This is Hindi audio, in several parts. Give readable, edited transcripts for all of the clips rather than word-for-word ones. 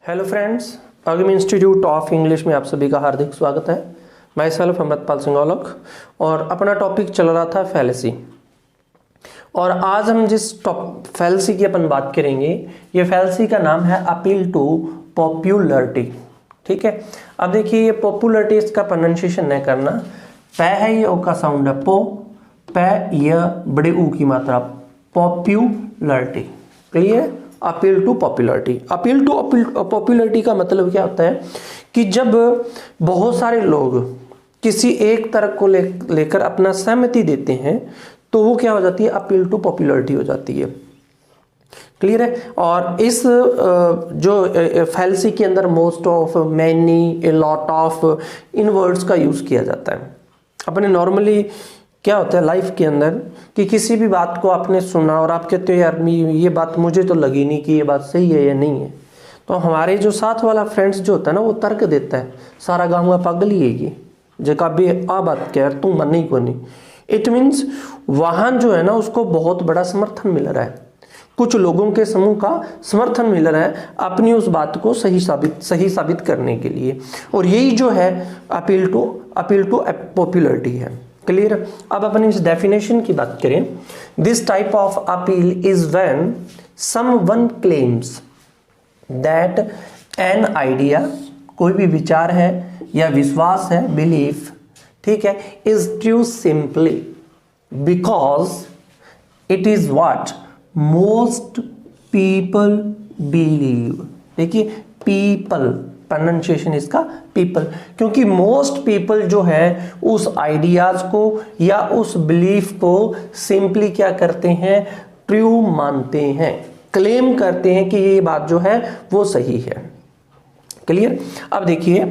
Hello friends, Agam institute of English में आप सभी का हार्दिक स्वागत है। मैं सेल्फ अमृतपाल सिंह औलख और अपना टॉपिक चल रहा था फैलेसी। और आज हम जिस फैलेसी की अपन बात करेंगे, ये फैलेसी का नाम है अपील टू पॉपुलरिटी। ठीक है, अब देखिए ये पॉपुलरिटी, इसका प्रोनाउंसिएशन नहीं करना। पै है, ये ओ का साउंड है पो, पै यह बड़े ऊ की मात्रा, popularity. Clear? Appeal to popularity. Appeal to popularity का मतलब क्या होता है कि जब बहुत सारे लोग किसी एक तर्क को लेकर अपना सहमति देते हैं तो वो क्या हो जाती है, अपील टू पॉपुलरिटी हो जाती है। क्लियर है? और इस जो फैलेसी के अंदर most of, many, a lot of, in words का यूज किया जाता है। अपने नॉर्मली क्या होता है लाइफ के अंदर कि किसी भी बात को आपने सुना और आप कहते हो यार ये बात मुझे तो लगी नहीं कि ये बात सही है या नहीं है, तो हमारे जो साथ वाला फ्रेंड्स जो होता है ना, वो तर्क देता है, सारा गाँव का पागल ही है जगह भी आ बात क्या यार तुम मन नहीं को नहीं। इट मीन्स वहाँ जो है ना उसको बहुत बड़ा समर्थन मिल रहा है, कुछ लोगों के समूह का समर्थन मिल रहा है अपनी उस बात को सही साबित करने के लिए। और यही जो है अपील टू पॉपुलरिटी है। क्लियर? अब अपन इस डेफिनेशन की बात करें, this type of appeal is when someone claims that an idea, कोई भी विचार है या विश्वास है, बिलीफ, ठीक है, is true simply because it is what most people believe. देखिए पीपल, प्रोनाउंसिएशन इसका पीपल, क्योंकि मोस्ट पीपल जो है उस आइडियाज को या उस बिलीफ को सिंपली क्या करते हैं, ट्रू मानते हैं, क्लेम करते हैं कि ये बात जो है वो सही है। क्लियर? अब देखिए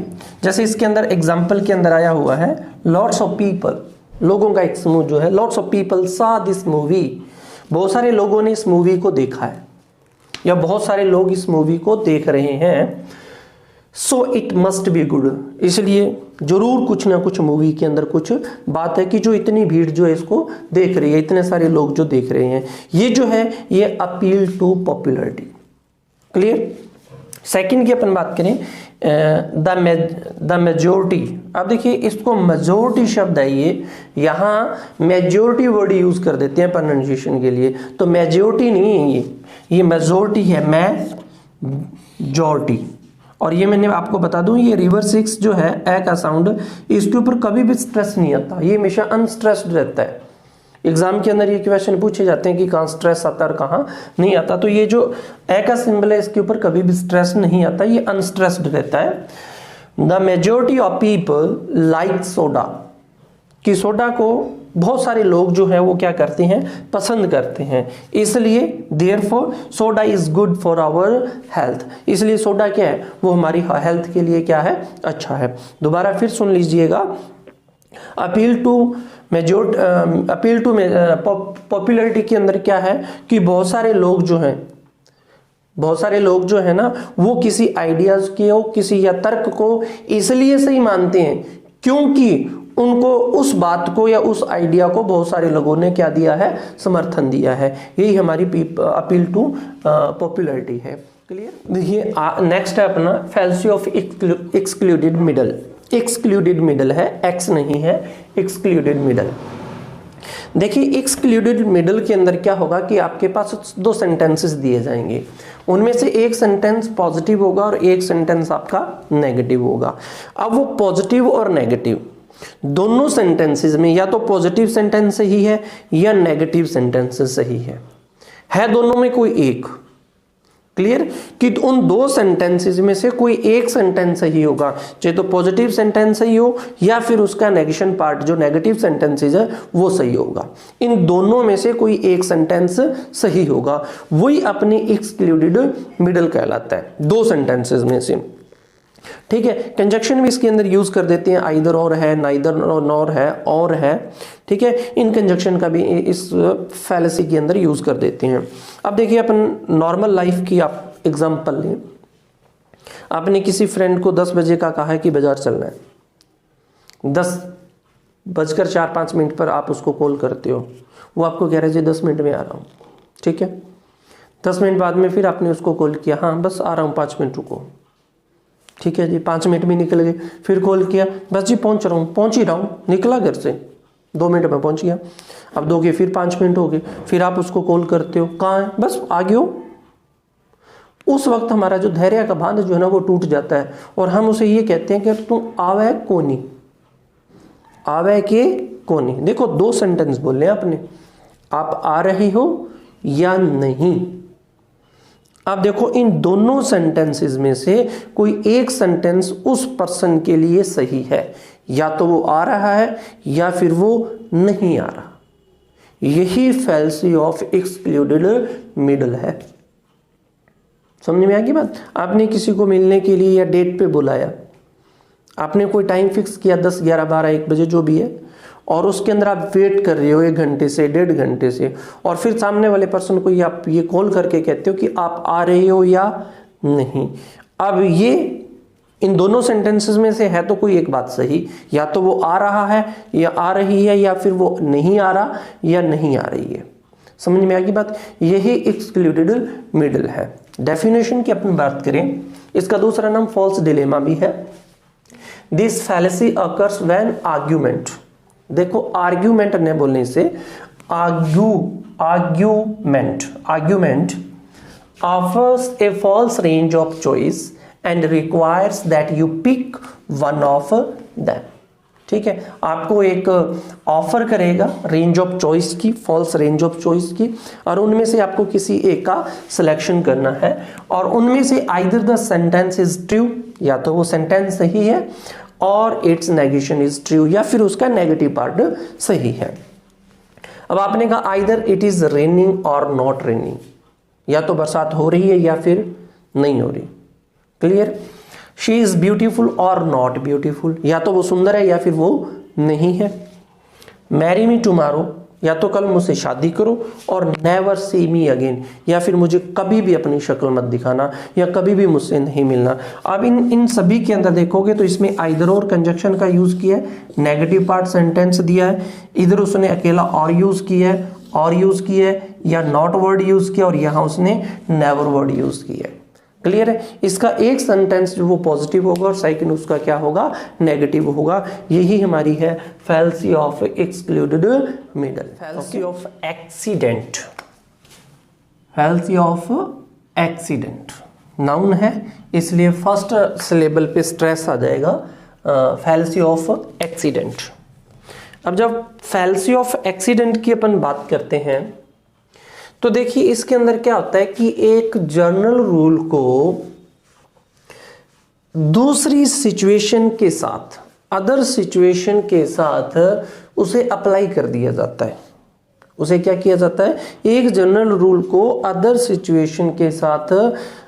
जैसे इसके अंदर एग्जांपल के अंदर आया हुआ है, लॉट्स ऑफ पीपल, लोगों का एक समूह जो है, लॉट्स ऑफ पीपल सा दिस मूवी, बहुत सारे लोगों ने इस मूवी को देखा है या बहुत सारे लोग इस मूवी को देख रहे हैं। So it must be good, इसलिए जरूर कुछ ना कुछ मूवी के अंदर कुछ बात है कि जो इतनी भीड़ जो है इसको देख रही है, इतने सारे लोग जो देख रहे हैं, ये जो है ये appeal to popularity. Clear? Second की अपन बात करें, द मेजोरिटी। अब देखिए इसको मेजोरिटी शब्द है, ये यहाँ मेजोरिटी वर्ड यूज कर देते हैं प्रोनाउंसिएशन के लिए, तो मेजोरिटी नहीं है, ये मेजोरिटी है, मेजोरिटी। और ये मैंने आपको बता दूं, ये रिवर्स एक्स जो है ए का साउंड, इसके ऊपर कभी भी स्ट्रेस नहीं आता, ये हमेशा अनस्ट्रेस्ड रहता है। एग्जाम के अंदर ये क्वेश्चन पूछे जाते हैं कि कहाँ स्ट्रेस आता है और कहाँ नहीं आता, तो ये जो ए का सिंबल है इसके ऊपर कभी भी स्ट्रेस नहीं आता, ये अनस्ट्रेस्ड रहता है। The majority of people like soda, कि सोडा को बहुत सारे लोग जो है वो क्या करते हैं, पसंद करते हैं, इसलिए therefore soda is good for our health, इसलिए सोडा क्या है वो हमारी हेल्थ के लिए क्या है, अच्छा है। दोबारा फिर सुन लीजिएगा, अपील टू पॉपुलरिटी के अंदर क्या है कि बहुत सारे लोग जो है ना वो किसी आइडियाज को, किसी या तर्क को इसलिए सही मानते हैं क्योंकि उनको उस बात को या उस आइडिया को बहुत सारे लोगों ने क्या दिया है, समर्थन दिया है। यही हमारी अपील टू पॉपुलरिटी है। क्लियर? देखिए नेक्स्ट है अपना fallacy of excluded middle. Excluded middle है, एक्स नहीं है, एक्सक्लूडेड मिडल। देखिए एक्सक्लूडेड मिडल के अंदर क्या होगा कि आपके पास दो सेंटेंसेस दिए जाएंगे, उनमें से एक सेंटेंस पॉजिटिव होगा और एक सेंटेंस आपका नेगेटिव होगा। अब वो पॉजिटिव और नेगेटिव दोनों सेंटेंसेस में या तो पॉजिटिव सेंटेंस सही है या नेगेटिव सेंटेंस सही है दोनों में कोई एक। क्लियर? कि उन दो सेंटेंसेस में से कोई एक सेंटेंस सही होगा, चाहे तो पॉजिटिव सेंटेंस सही हो या फिर उसका नेगेशन पार्ट जो नेगेटिव सेंटेंसेस है वो सही होगा। इन दोनों में से कोई एक सेंटेंस सही होगा, वही अपनी एक्सक्लूडेड मिडल कहलाता है, दो सेंटेंसेस में से। ठीक है? कंजक्शन भी इसके अंदर यूज कर देते हैं, आइदर और है, नाइदर नॉर है, और है। ठीक है? इन कंजक्शन का भी इस फैलेसी के अंदर यूज कर देते हैं। अब देखिए अपन नॉर्मल लाइफ की आप एग्जांपल लें, आपने किसी फ्रेंड को 10 बजे का कहा है कि बाजार चलना है, 10:04-5 पर आप उसको कॉल करते हो, वो आपको कह रहा है जी 10 मिनट में आ रहा हूँ। ठीक है? 10 मिनट बाद में फिर आपने उसको कॉल किया, हाँ बस आ रहा हूँ 5 मिनट रुको, ठीक है जी, 5 मिनट में निकल गए। फिर कॉल किया, बस जी पहुंच रहा हूँ, पहुंच ही रहा हूँ, निकला घर से 2 मिनट में पहुंच गया। अब 2 के फिर 5 मिनट हो गए, फिर आप उसको कॉल करते हो, कहाँ है, बस आ गए हो। उस वक्त हमारा जो धैर्य का बांध जो है ना वो टूट जाता है और हम उसे ये कहते हैं कि तुम आवे कोनी, आवे के कोनी। देखो 2 सेंटेंस बोले आपने, आप आ रही हो या नहीं। अब देखो इन दोनों सेंटेंसेस में से कोई एक सेंटेंस उस पर्सन के लिए सही है, या तो वो आ रहा है या फिर वो नहीं आ रहा। यही फैल्सी ऑफ एक्सक्लूडेड मिडल है। समझ में आ गई बात। आपने किसी को मिलने के लिए या डेट पे बुलाया, आपने कोई टाइम फिक्स किया 10, 11, 12, 1 बजे जो भी है, और उसके अंदर आप वेट कर रहे हो 1 घंटे से 1.5 घंटे से, और फिर सामने वाले पर्सन को आप ये कॉल करके कहते हो कि आप आ रहे हो या नहीं। अब ये इन दोनों सेंटेंसेस में से है तो कोई एक बात सही, या तो वो आ रहा है या आ रही है, या फिर वो नहीं आ रहा या नहीं आ रही है। समझ में आ गई बात। यही एक्सक्लूडेड मिडल है। डेफिनेशन की अपन बात करें, इसका दूसरा नाम फॉल्स डिलेमा भी है। This fallacy occurs when argument, देखो आर्ग्यूमेंट ने बोलने से argument offers a false range of choice and requires that you pick one of them. ठीक है, आपको एक ऑफर करेगा रेंज ऑफ चॉइस की, फॉल्स रेंज ऑफ चॉइस की, और उनमें से आपको किसी एक का सिलेक्शन करना है, और उनमें से either the sentence is true, या तो वो सेंटेंस सही है, और इट्स नेगेशन इज ट्रू, या फिर उसका नेगेटिव पार्ट सही है। अब आपने कहा आइदर इट इज रेनिंग और नॉट रेनिंग, या तो बरसात हो रही है या फिर नहीं हो रही। क्लियर। शी इज ब्यूटीफुल और नॉट ब्यूटीफुल, या तो वो सुंदर है या फिर वो नहीं है। मैरी मी टुमारो, या तो कल मुझसे शादी करो, और नेवर सी मी अगेन, या फिर मुझे कभी भी अपनी शक्ल मत दिखाना, या कभी भी मुझसे नहीं मिलना। अब इन सभी के अंदर देखोगे तो इसमें आइदर और कंजक्शन का यूज किया है, नेगेटिव पार्ट सेंटेंस दिया है, इधर उसने अकेला और यूज किया है, और यूज किया है, या नॉट वर्ड यूज किया, और यहां उसने नेवर वर्ड यूज किया है। क्लियर है। इसका एक सेंटेंस जो वो पॉजिटिव होगा और सेकंड उसका क्या होगा, नेगेटिव होगा। यही हमारी है fallacy of excluded middle. Fallacy of accident, fallacy of accident noun है, इसलिए फर्स्ट सिलेबल पे स्ट्रेस आ जाएगा, फैल्सी ऑफ एक्सीडेंट। अब जब फैल्सी ऑफ एक्सीडेंट की अपन बात करते हैं तो देखिए इसके अंदर क्या होता है कि एक जर्नल रूल को दूसरी सिचुएशन के साथ, अदर सिचुएशन के साथ उसे अप्लाई कर दिया जाता है। उसे क्या किया जाता है, एक जनरल रूल को अदर सिचुएशन के साथ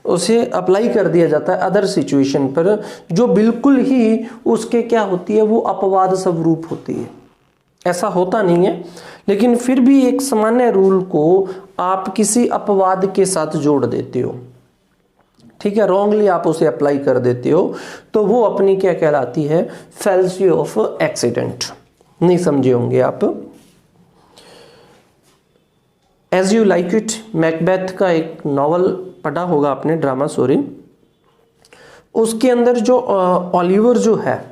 उसे अप्लाई कर दिया जाता है अदर सिचुएशन पर, जो बिल्कुल ही उसके क्या होती है, वो अपवाद स्वरूप होती है। ऐसा होता नहीं है, लेकिन फिर भी एक सामान्य रूल को आप किसी अपवाद के साथ जोड़ देते हो, ठीक है, रॉन्गली आप उसे अप्लाई कर देते हो, तो वो अपनी क्या कहलाती है, फैल्सी ऑफ एक्सीडेंट। नहीं समझे होंगे आप। As you like it, Macbeth का एक नॉवल पढ़ा होगा आपने, ड्रामा सॉरी, उसके अंदर जो ओलिवर जो है,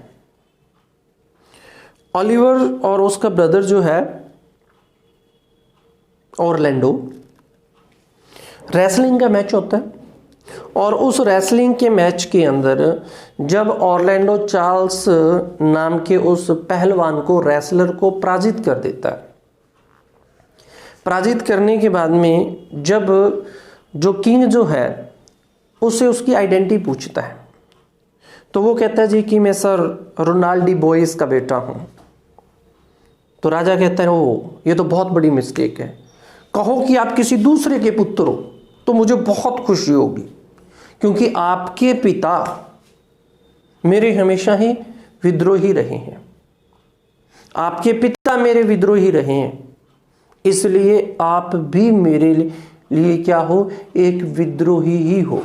ओलिवर और उसका ब्रदर जो है ऑरलैंडो, रेसलिंग का मैच होता है, और उस रेसलिंग के मैच के अंदर जब ऑरलैंडो चार्ल्स नाम के उस पहलवान को, रेसलर को पराजित कर देता है, पराजित करने के बाद में जब जो किंग जो है उससे उसकी आइडेंटिटी पूछता है, तो वो कहता है जी कि मैं सर रोनाल्डी बॉयस का बेटा हूं। तो राजा कहता है ओ ये तो बहुत बड़ी मिस्टेक है, कहो कि आप किसी दूसरे के पुत्र हो तो मुझे बहुत खुशी होगी, क्योंकि आपके पिता मेरे हमेशा ही विद्रोही रहे हैं, आपके पिता मेरे विद्रोही रहे हैं, इसलिए आप भी मेरे लिए क्या हो, एक विद्रोही ही हो।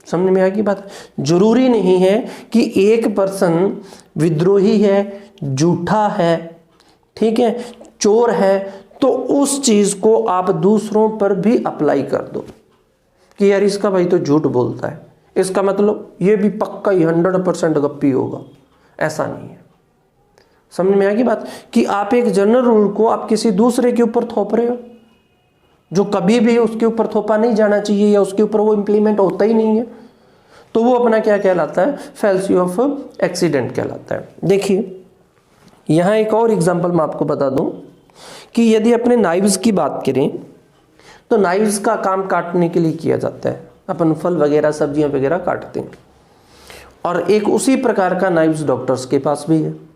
समझ में आ गई बात। जरूरी नहीं है कि एक पर्सन विद्रोही है, झूठा है, ठीक है, चोर है, तो उस चीज को आप दूसरों पर भी अप्लाई कर दो कि यार इसका भाई तो झूठ बोलता है, इसका मतलब ये भी पक्का ही 100% गप्पी होगा, ऐसा नहीं है। समझ में आएगी बात कि आप एक जनरल रूल को आप किसी दूसरे के ऊपर थोप रहे हो, जो कभी भी उसके ऊपर थोपा नहीं जाना चाहिए या उसके ऊपर वो इंप्लीमेंट होता ही नहीं है, तो वो अपना क्या कहलाता है, फैल्सी ऑफ एक्सीडेंट कहलाता है। देखिए यहां एक और एग्जांपल मैं आपको बता दूं कि यदि अपने नाइव्स की बात करें तो नाइव्स का काम काटने के लिए किया जाता है, अपन फल वगैरह सब्जियां वगैरह काटते हैं, और एक उसी प्रकार का नाइव्स डॉक्टर्स के पास भी है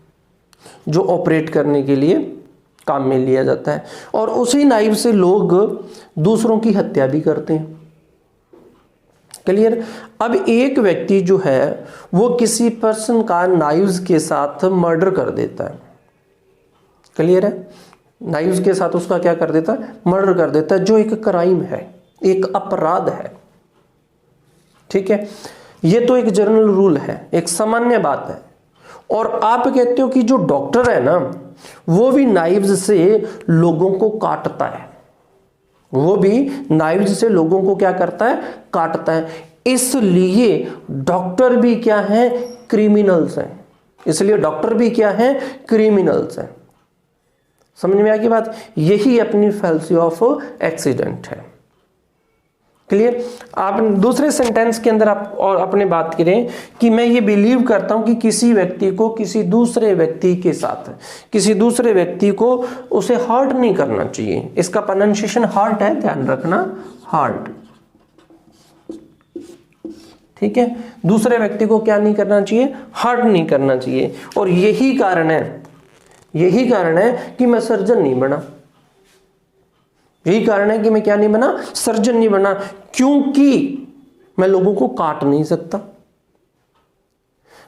जो ऑपरेट करने के लिए काम में लिया जाता है, और उसी नाइव से लोग दूसरों की हत्या भी करते हैं। क्लियर। अब एक व्यक्ति जो है वो किसी पर्सन का नाइव्स के साथ मर्डर कर देता है, क्लियर है, नाइव्स के साथ उसका क्या कर देता है, मर्डर कर देता है, जो एक क्राइम है, एक अपराध है। ठीक है, ये तो एक जनरल रूल है, एक सामान्य बात है। और आप कहते हो कि जो डॉक्टर है ना वो भी नाइव्स से लोगों को काटता है, वो भी नाइव्स से लोगों को क्या करता है, काटता है। इसलिए डॉक्टर भी क्या है, क्रिमिनल्स हैं। इसलिए डॉक्टर भी क्या है, क्रिमिनल्स हैं। समझ में आ गई बात, यही अपनी फैल्सी ऑफ एक्सीडेंट है। क्लियर। आप दूसरे सेंटेंस के अंदर आप और अपने बात करें कि मैं ये बिलीव करता हूं कि किसी व्यक्ति को किसी दूसरे व्यक्ति के साथ, किसी दूसरे व्यक्ति को उसे हर्ट नहीं करना चाहिए। इसका प्रोनाउंसिएशन हर्ट है, ध्यान रखना, हर्ट। ठीक है, दूसरे व्यक्ति को क्या नहीं करना चाहिए, हर्ट नहीं करना चाहिए। और यही कारण है कि मैं सर्जन नहीं बना, यही कारण है कि मैं क्या नहीं बना, सर्जन नहीं बना, क्योंकि मैं लोगों को काट नहीं सकता।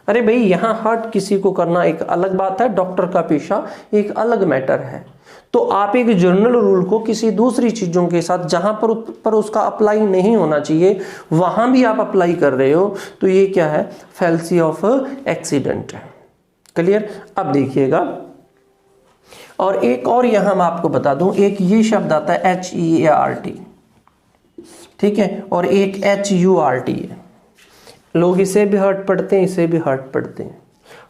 अरे भाई, यहां हर्ट किसी को करना एक अलग बात है, डॉक्टर का पेशा एक अलग मैटर है। तो आप एक जनरल रूल को किसी दूसरी चीजों के साथ जहां पर उसका अप्लाई नहीं होना चाहिए वहां भी आप अप्लाई कर रहे हो, तो ये क्या है, फैल्सी ऑफ एक्सीडेंट है। क्लियर। अब देखिएगा, और एक और यहां मैं आपको बता दूं, एक ये शब्द आता है HEART, ठीक है, और एक HURT है। लोग इसे भी हर्ट पढ़ते हैं, इसे भी हर्ट पढ़ते हैं।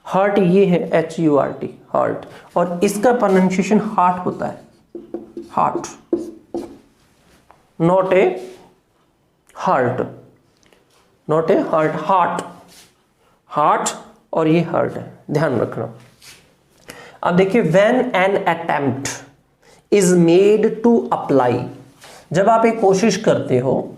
हर्ट ये है HURT, हर्ट, और इसका प्रोनाउंसिएशन हार्ट होता है, heart, not a hurt, not a hurt, heart, heart, और ये हर्ट है, ध्यान रखना। अब देखिए, when an attempt is made to apply, जब आप एक कोशिश करते हो,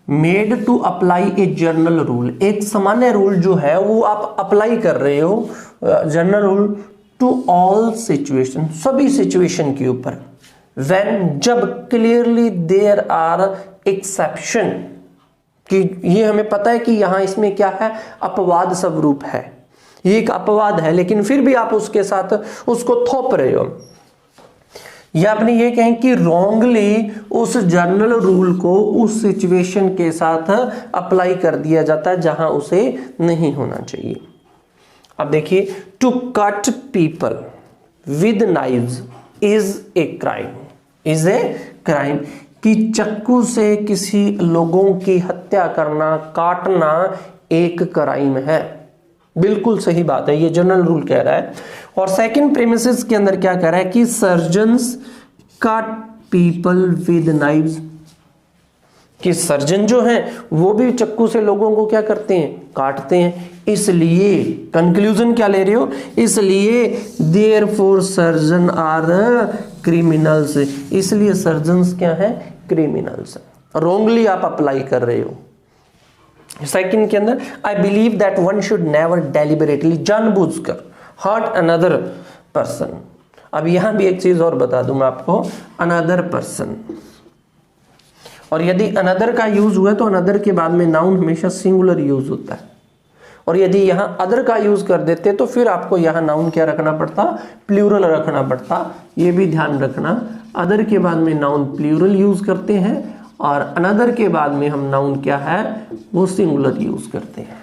made to apply a general rule, एक सामान्य रूल जो है वो आप अप्लाई कर रहे हो, general rule to all situation, सभी सिचुएशन के ऊपर। व्हेन, जब क्लियरली देयर आर एक्सेप्शन, कि ये हमें पता है कि यहां इसमें क्या है, अपवाद स्वरूप है, ये एक अपवाद है, लेकिन फिर भी आप उसके साथ उसको थोप रहे हो, या अपने ये कहें कि रॉन्गली उस जनरल रूल को उस सिचुएशन के साथ अप्लाई कर दिया जाता है जहां उसे नहीं होना चाहिए। अब देखिए, to cut people with knives is a crime, is a crime, कि चाकू से किसी लोगों की हत्या करना, काटना एक क्राइम है। बिल्कुल सही बात है, ये जनरल रूल कह रहा है। और सेकंड प्रीमिसेस के अंदर क्या कह रहा है कि surgeons cut people with knives, कि सर्जन जो हैं वो भी चाकू से लोगों को क्या करते हैं, काटते हैं। इसलिए कंक्लूजन क्या ले रहे हो, इसलिए देयरफॉर सर्जन आर क्रिमिनल्स, इसलिए सर्जन्स क्या है, क्रिमिनल्स। रॉन्गली आप अप्लाई कर रहे हो। सेकंड के अंदर, आई believe that one should never deliberately, जानबूझकर हर्ट अनदर पर्सन। अब यहां भी एक चीज और बता दूं मैं आपको, अनदर पर्सन, और यदि अनदर का यूज हुआ तो अनदर के बाद में नाउन हमेशा सिंगुलर यूज होता है, और यदि यहां अदर का यूज कर देते तो फिर आपको यहां नाउन क्या रखना पड़ता, प्लूरल रखना पड़ता। ये भी ध्यान रखना, अदर के बाद में नाउन प्लूरल यूज करते हैं और अनदर के बाद में हम नाउन क्या है, वो सिंगुलर यूज करते हैं।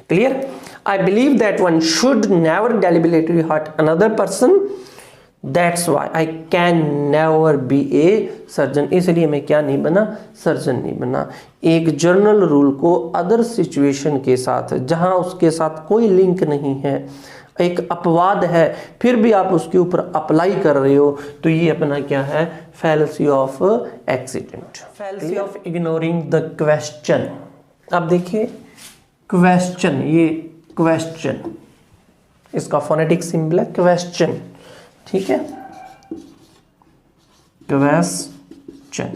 Clear. I believe that one should never deliberately hurt another person, that's why I can never be a surgeon, इसलिए मैं क्या नहीं बना, सर्जन नहीं बना। एक जर्नल रूल को अदर सिचुएशन के साथ, जहां उसके साथ कोई लिंक नहीं है, एक अपवाद है, फिर भी आप उसके ऊपर अप्लाई कर रहे हो, तो ये अपना क्या है, fallacy of accident, fallacy of ignoring the question. अब देखिए क्वेश्चन, ये क्वेश्चन, इसका फोनेटिक सिंबल है क्वेश्चन, ठीक है, क्वेश्चन,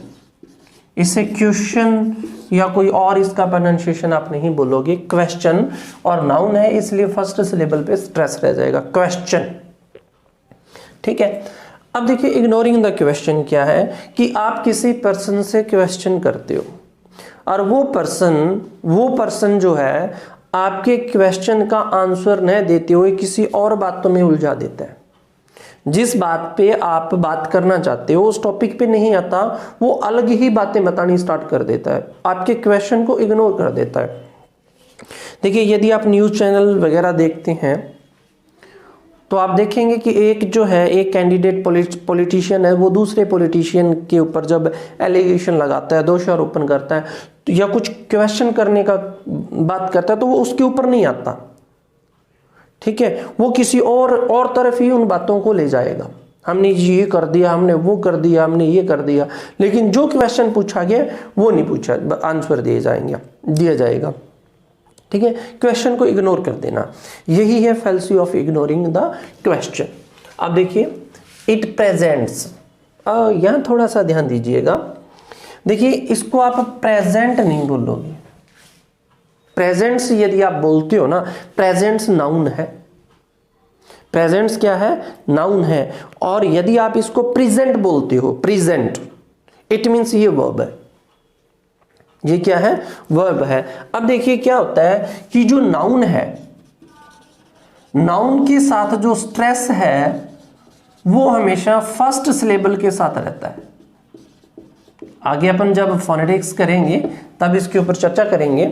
इसे क्वेश्चन या कोई और इसका प्रोनाउंसिएशन आप नहीं बोलोगे, क्वेश्चन, और नाउन है इसलिए फर्स्ट सिलेबल पे स्ट्रेस रह जाएगा, क्वेश्चन, ठीक है। अब देखिए इग्नोरिंग द क्वेश्चन क्या है कि आप किसी पर्सन से क्वेश्चन करते हो और वो पर्सन जो है आपके क्वेश्चन का आंसर न देते हुए किसी और बातों में उलझा देता है। जिस बात पे आप बात करना चाहते हो उस टॉपिक पे नहीं आता, वो अलग ही बातें बतानी स्टार्ट कर देता है, आपके क्वेश्चन को इग्नोर कर देता है। देखिए यदि आप न्यूज़ चैनल वगैरह देखते हैं तो आप देखेंगे कि एक जो है, एक कैंडिडेट पॉलिटिशियन है, वो दूसरे पॉलिटिशियन के ऊपर जब एलिगेशन लगाता है, दोषारोपण करता है, तो या कुछ क्वेश्चन करने का बात करता है, तो वो उसके ऊपर नहीं आता, ठीक है, वो किसी और तरफ ही उन बातों को ले जाएगा। हमने ये कर दिया, हमने वो कर दिया, हमने ये कर दिया, लेकिन जो क्वेश्चन पूछा गया वो नहीं पूछा, आंसर दिया जाएगा, ठीक है। क्वेश्चन को इग्नोर कर देना, यही है fallacy of ignoring the question. अब देखिए इट प्रेजेंट्स, यहां थोड़ा सा ध्यान दीजिएगा। देखिए इसको आप प्रेजेंट नहीं बोलोगे, प्रेजेंट्स यदि आप बोलते हो ना, प्रेजेंट्स नाउन है, प्रेजेंट्स क्या है, नाउन है, और यदि आप इसको प्रेजेंट बोलते हो, प्रेजेंट, इट मीन्स ये वर्ब है, ये क्या है, वर्ब है। अब देखिए क्या होता है कि जो नाउन है, नाउन के साथ जो स्ट्रेस है वो हमेशा फर्स्ट सिलेबल के साथ रहता है। आगे अपन जब फोनेटिक्स करेंगे तब इसके ऊपर चर्चा करेंगे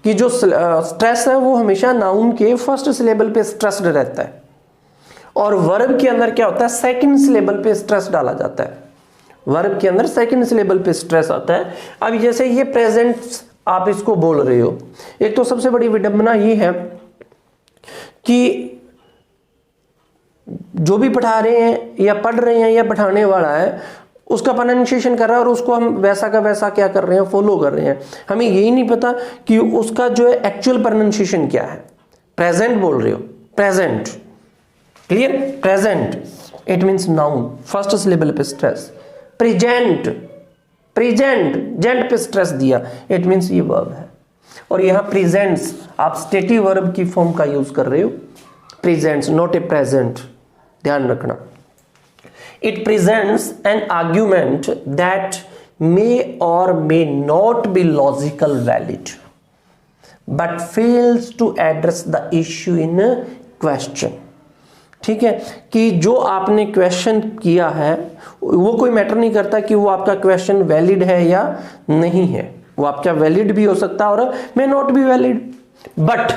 कि जो स्ट्रेस है वो हमेशा नाउन के फर्स्ट सिलेबल पे स्ट्रेस्ड रहता है, और वर्ब के अंदर क्या होता है, सेकंड सिलेबल पे स्ट्रेस डाला जाता है, वर्ब के अंदर सेकंड सिलेबल पे स्ट्रेस आता है। अब जैसे ये प्रेजेंट्स आप इसको बोल रहे हो, एक तो सबसे बड़ी विडंबना ये है कि जो भी पढ़ा रहे हैं या पढ़ रहे हैं या पढ़ाने वाला है उसका प्रोनाउंसिएशन कर रहा है और उसको हम वैसा का वैसा क्या कर रहे हैं, फॉलो कर रहे हैं। हमें यही नहीं पता कि उसका जो है एक्चुअल प्रोनाउंसिएशन क्या है। प्रेजेंट बोल रहे हो, present, clear, present it means noun, first syllable पे स्ट्रेस। प्रेजेंट, प्रेजेंट, जेंट पे स्ट्रेस दिया, इट मींस ये वर्ब है। और यहां प्रेजेंट्स आप स्टेटिव वर्ब की फॉर्म का यूज कर रहे हो, प्रेजेंट्स नॉट ए प्रेजेंट, ध्यान रखना। It presents an argument that may or may not be logical valid, but fails to address the issue in question. ठीक है, कि जो आपने क्वेश्चन किया है वो कोई मैटर नहीं करता कि वो आपका क्वेश्चन वैलिड है या नहीं है, वो आपका वैलिड भी हो सकता है और may not be valid, but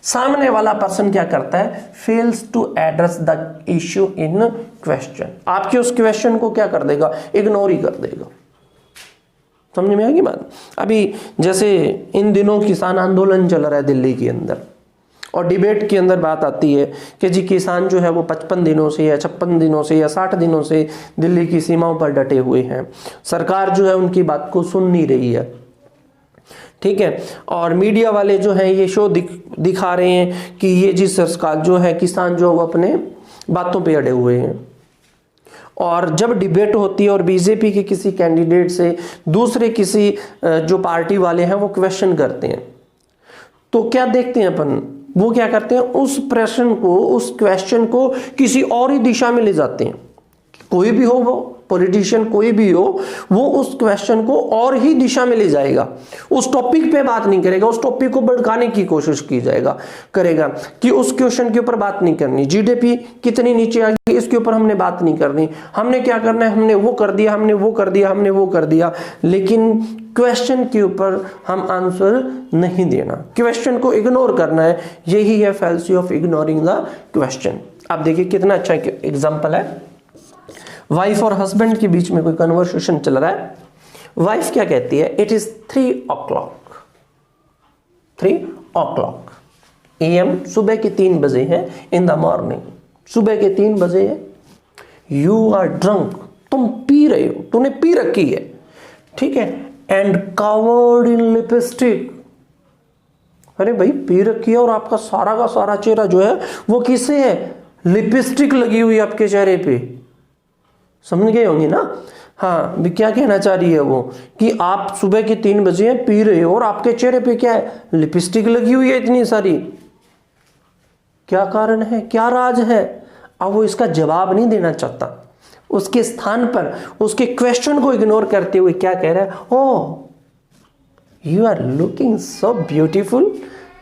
सामने वाला पर्सन क्या करता है, fails to address the issue in question, आपके उस क्वेश्चन को क्या कर देगा, इग्नोर ही कर देगा। समझ में आएगी बात। अभी जैसे इन दिनों किसान आंदोलन चल रहा है दिल्ली के अंदर, और डिबेट के अंदर बात आती है कि जी किसान जो है वो 55 दिनों से या 56 दिनों से या 60 दिनों से दिल्ली की सीमाओं पर डटे हुए हैं, सरकार जो है उनकी बात को सुन नहीं रही है, ठीक है, और मीडिया वाले जो हैं ये शो दिखा रहे हैं कि ये जी सरकार जो है, किसान जो वो अपने बातों पे अड़े हुए हैं। और जब डिबेट होती है और बीजेपी के किसी कैंडिडेट से दूसरे किसी जो पार्टी वाले हैं वो क्वेश्चन करते हैं, तो क्या देखते हैं अपन, वो क्या करते हैं, उस प्रश्न को, उस क्वेश्चन को किसी और ही दिशा में ले जाते हैं। कोई भी हो, वो पॉलिटिशियन कोई भी हो, वो उस क्वेश्चन को और ही दिशा में ले जाएगा, उस टॉपिक पे बात नहीं करेगा, उस टॉपिक को भड़काने की कोशिश की करेगा कि उस क्वेश्चन के ऊपर बात नहीं करनी, जीडीपी कितनी नीचे आ गई इसके ऊपर हमने बात नहीं करनी, हमने क्या करना है, हमने वो कर दिया, हमने वो कर दिया, हमने वो कर दिया, लेकिन क्वेश्चन के ऊपर हम आंसर नहीं देना, क्वेश्चन को इग्नोर करना है। यही है fallacy of ignoring the question. आप देखिए कितना अच्छा एग्जाम्पल है। वाइफ और हस्बैंड के बीच में कोई कन्वर्सेशन चल रहा है। वाइफ क्या कहती है, it is 3 o'clock, 3 o'clock AM, सुबह के 3 बजे हैं, इन द मॉर्निंग, सुबह के 3 बजे है। यू आर ड्रंक, तुम पी रहे हो, तूने पी रखी है, ठीक है, एंड कवर्ड इन लिपस्टिक। अरे भाई पी रखी है और आपका सारा का सारा चेहरा जो है वो किससे है, लिपस्टिक लगी हुई आपके चेहरे पे। समझ गए होंगे ना। हाँ, भी क्या कहना चाह रही है वो कि आप सुबह के 3 बजे पी रहे हो और आपके चेहरे पे क्या है, लिपस्टिक लगी हुई है इतनी सारी। क्या कारण है, क्या राज है? अब वो इसका जवाब नहीं देना चाहता, उसके स्थान पर उसके क्वेश्चन को इग्नोर करते हुए क्या कह रहा है, oh you are looking so beautiful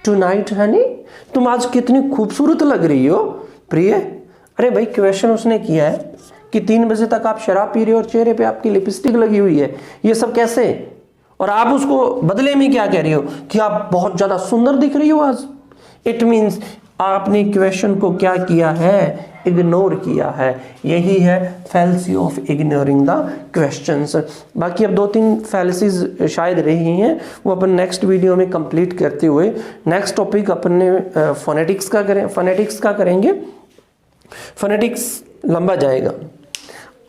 tonight honey, तुम आज कितनी खूबसूरत लग रही हो प्रिय। अरे भाई क्वेश्चन उसने किया है कि 3 बजे तक आप शराब पी रहे हो और चेहरे पे आपकी लिपस्टिक लगी हुई है, ये सब कैसे? और आप उसको बदले में क्या कह रही हो कि आप बहुत ज्यादा सुंदर दिख रही हो आज। इट मीन्स आपने क्वेश्चन को क्या किया है, इग्नोर किया है। यही है fallacy of ignoring the questions. बाकी अब 2-3 फैलेसीज शायद रही हैं, वो अपन नेक्स्ट वीडियो में कंप्लीट करते हुए नेक्स्ट टॉपिक अपन ने फोनेटिक्स का करेंगे। फोनेटिक्स लंबा जाएगा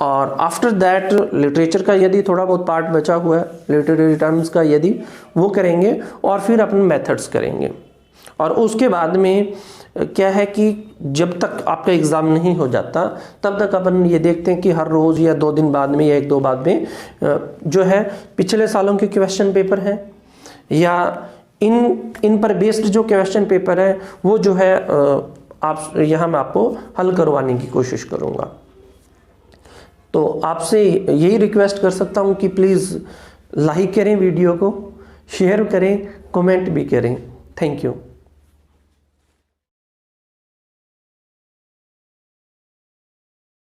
और आफ्टर दैट लिटरेचर का यदि थोड़ा बहुत पार्ट बचा हुआ है, लिटरेरी टर्म्स का यदि वो करेंगे और फिर अपन मेथड्स करेंगे। और उसके बाद में क्या है कि जब तक आपका एग्ज़ाम नहीं हो जाता तब तक अपन ये देखते हैं कि हर रोज़ या 2 दिन बाद में या 1-2 बाद में जो है पिछले सालों के क्वेश्चन पेपर हैं या इन पर बेस्ड जो क्वेश्चन पेपर है वो जो है आप यहाँ मैं आपको हल करवाने की कोशिश करूँगा। तो आपसे यही रिक्वेस्ट कर सकता हूँ कि प्लीज़ लाइक करें वीडियो को, शेयर करें, कमेंट भी करें। Thank you.